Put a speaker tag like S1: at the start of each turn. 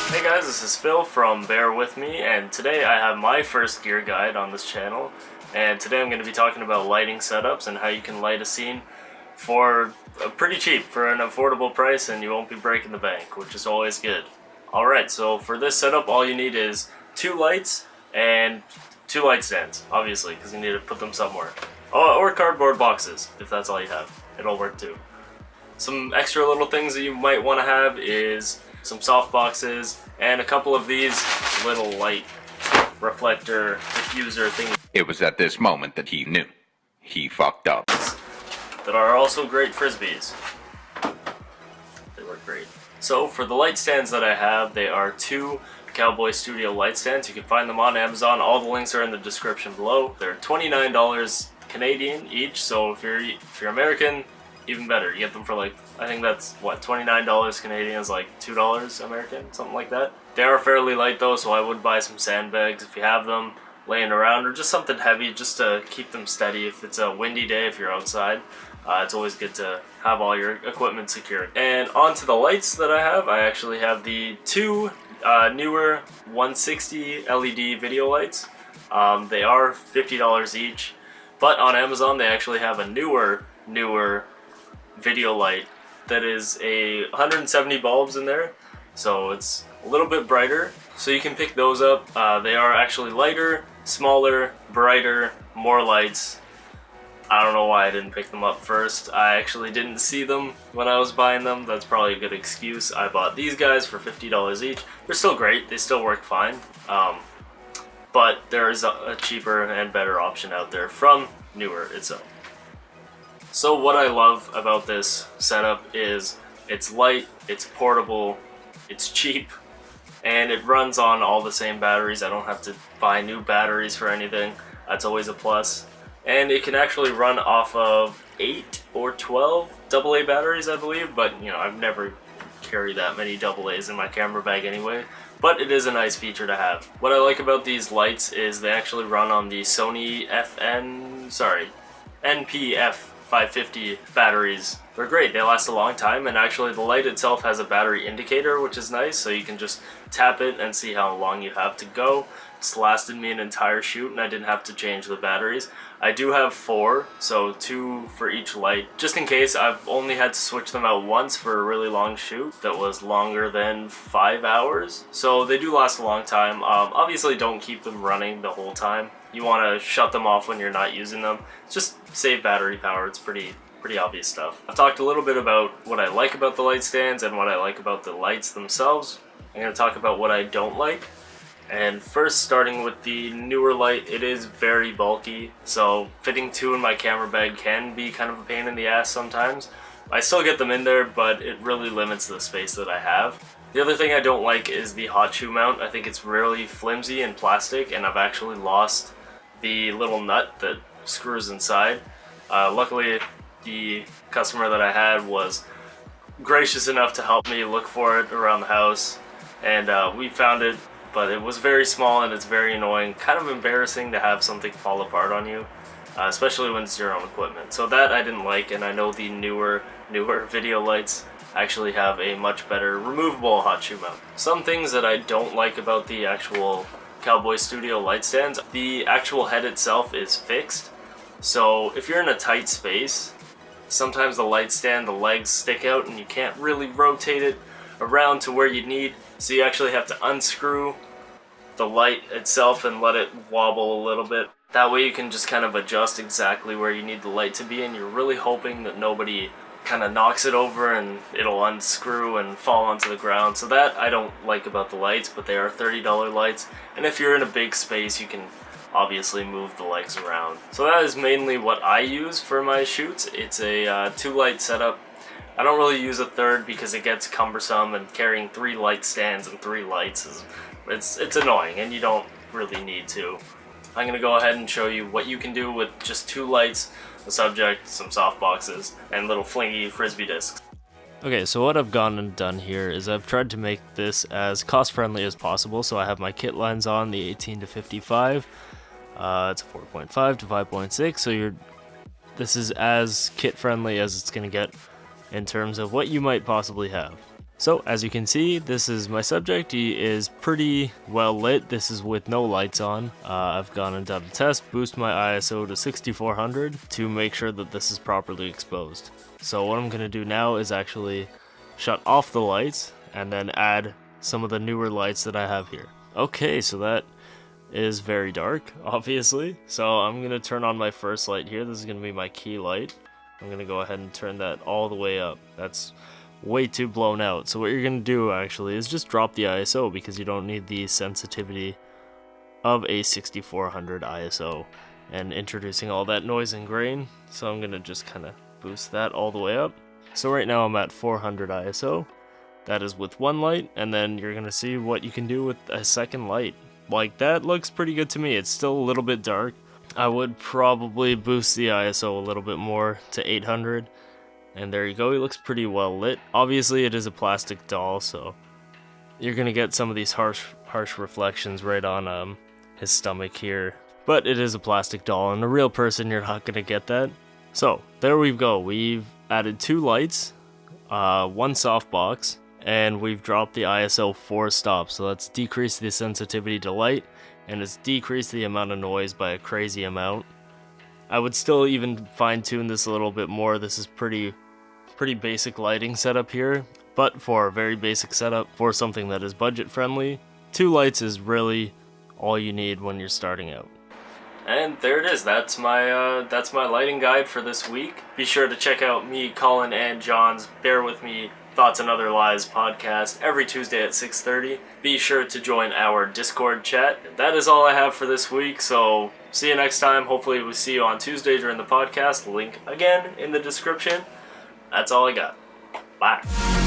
S1: Hey guys, this is Phil from Bear With Me, and today I have my first gear guide on this channel. And today I'm going to be talking about lighting setups and how you can light a scene for pretty cheap, for an affordable price, and you won't be breaking the bank, which is always good. Alright, so for this setup all you need is 2 lights and 2 light stands, obviously, because you need to put them somewhere. Or cardboard boxes, if that's all you have. It'll work too. Some extra little things that you might want to have is some soft boxes and a couple of these little light reflector diffuser things.
S2: It was at this moment that he knew. He fucked up.
S1: That are also great frisbees. They work great. So for the light stands that I have, they are 2 Cowboy Studio light stands. You can find them on Amazon. All the links are in the description below. They're $29 Canadian each, so if you're American, even better. You get them for like, I think that's what, $29 Canadian is like $2 American, something like that. They are fairly light though, so I would buy some sandbags if you have them laying around, or just something heavy just to keep them steady if it's a windy day, if you're outside. It's always good to have all your equipment secured. And onto the lights that I have, I actually have the 2 Neewer 160 LED video lights. They are $50 each, but on Amazon they actually have a newer video light that is 170 bulbs in there, so it's a little bit brighter, so you can pick those up. They are actually lighter, smaller, brighter, more lights. I don't know why I didn't pick them up first. I actually didn't see them when I was buying them. That's probably a good excuse. I bought these guys for $50 each. They're still great, they still work fine, but there is a cheaper and better option out there from Neewer itself. So what I love about this setup is it's light, it's portable, it's cheap, and it runs on all the same batteries. I don't have to buy new batteries for anything. That's always a plus. And it can actually run off of 8 or 12 AA batteries, I believe, but you know, I've never carried that many AA's in my camera bag anyway. But it is a nice feature to have. What I like about these lights is they actually run on the Sony NPF 550 batteries. They're great, they last a long time, and actually the light itself has a battery indicator, which is nice, so you can just tap it and see how long you have to go. It's lasted me an entire shoot and I didn't have to change the batteries. I do have 4, so 2 for each light, just in case. I've only had to switch them out once for a really long shoot that was longer than 5 hours, so they do last a long time. Obviously don't keep them running the whole time. You want to shut them off when you're not using them. Just save battery power. It's pretty obvious stuff. I've talked a little bit about what I like about the light stands and what I like about the lights themselves. I'm going to talk about what I don't like. And first, starting with the Neewer light, it is very bulky, so fitting 2 in my camera bag can be kind of a pain in the ass sometimes. I still get them in there, but it really limits the space that I have. The other thing I don't like is the hot shoe mount. I think it's really flimsy and plastic, and I've actually lost the little nut that screws inside. Luckily, the customer that I had was gracious enough to help me look for it around the house, and we found it, but it was very small and it's very annoying. Kind of embarrassing to have something fall apart on you, especially when it's your own equipment. So that I didn't like, and I know the newer video lights actually have a much better removable hot shoe mount. Some things that I don't like about the actual Cowboy Studio light stands, the actual head itself is fixed. So if you're in a tight space, sometimes the light stand, the legs stick out and you can't really rotate it around to where you need. So you actually have to unscrew the light itself and let it wobble a little bit. That way you can just kind of adjust exactly where you need the light to be, and you're really hoping that nobody kind of knocks it over and it'll unscrew and fall onto the ground. So that I don't like about the lights, but they are $30 lights, and if you're in a big space you can obviously move the legs around. So that is mainly what I use for my shoots. It's a 2 light setup. I don't really use a third because it gets cumbersome, and carrying 3 light stands and 3 lights it's annoying, and you don't really need to. I'm going to go ahead and show you what you can do with just 2 lights, a subject, some soft boxes, and little flingy frisbee discs. Okay, so what I've gone and done here is I've tried to make this as cost-friendly as possible. So I have my kit lens on, the 18 to 55. It's a 4.5 to 5.6, so this is as kit-friendly as it's going to get in terms of what you might possibly have. So as you can see, this is my subject. He is pretty well lit. This is with no lights on. I've gone and done a test, boost my ISO to 6400 to make sure that this is properly exposed. So what I'm going to do now is actually shut off the lights and then add some of the newer lights that I have here. Okay, so that is very dark, obviously. So I'm going to turn on my first light here. This is going to be my key light. I'm going to go ahead and turn that all the way up. That's way too blown out. So what you're going to do actually is just drop the ISO because you don't need the sensitivity of a 6400 ISO and introducing all that noise and grain. So I'm going to just kind of boost that all the way up. So right now I'm at 400 ISO. That is with one light, and then you're going to see what you can do with a second light. Like, that looks pretty good to me. It's still a little bit dark. I would probably boost the ISO a little bit more to 800. And there you go, he looks pretty well lit. Obviously it is a plastic doll, so you're gonna get some of these harsh reflections right on his stomach here. But it is a plastic doll, and a real person, you're not gonna get that. So there we go, we've added 2 lights, 1 softbox, and we've dropped the ISO 4 stops. So that's decreased the sensitivity to light, and it's decreased the amount of noise by a crazy amount. I would still even fine-tune this a little bit more. This is pretty basic lighting setup here, but for a very basic setup, for something that is budget-friendly, 2 lights is really all you need when you're starting out. And there it is. That's my lighting guide for this week. Be sure to check out me, Colin, and John's Bear With Me Thoughts and Other Lies podcast every Tuesday at 6:30. Be sure to join our Discord chat. That is all I have for this week, so see you next time. Hopefully we'll see you on Tuesday during the podcast. Link again in the description. That's all I got. Bye.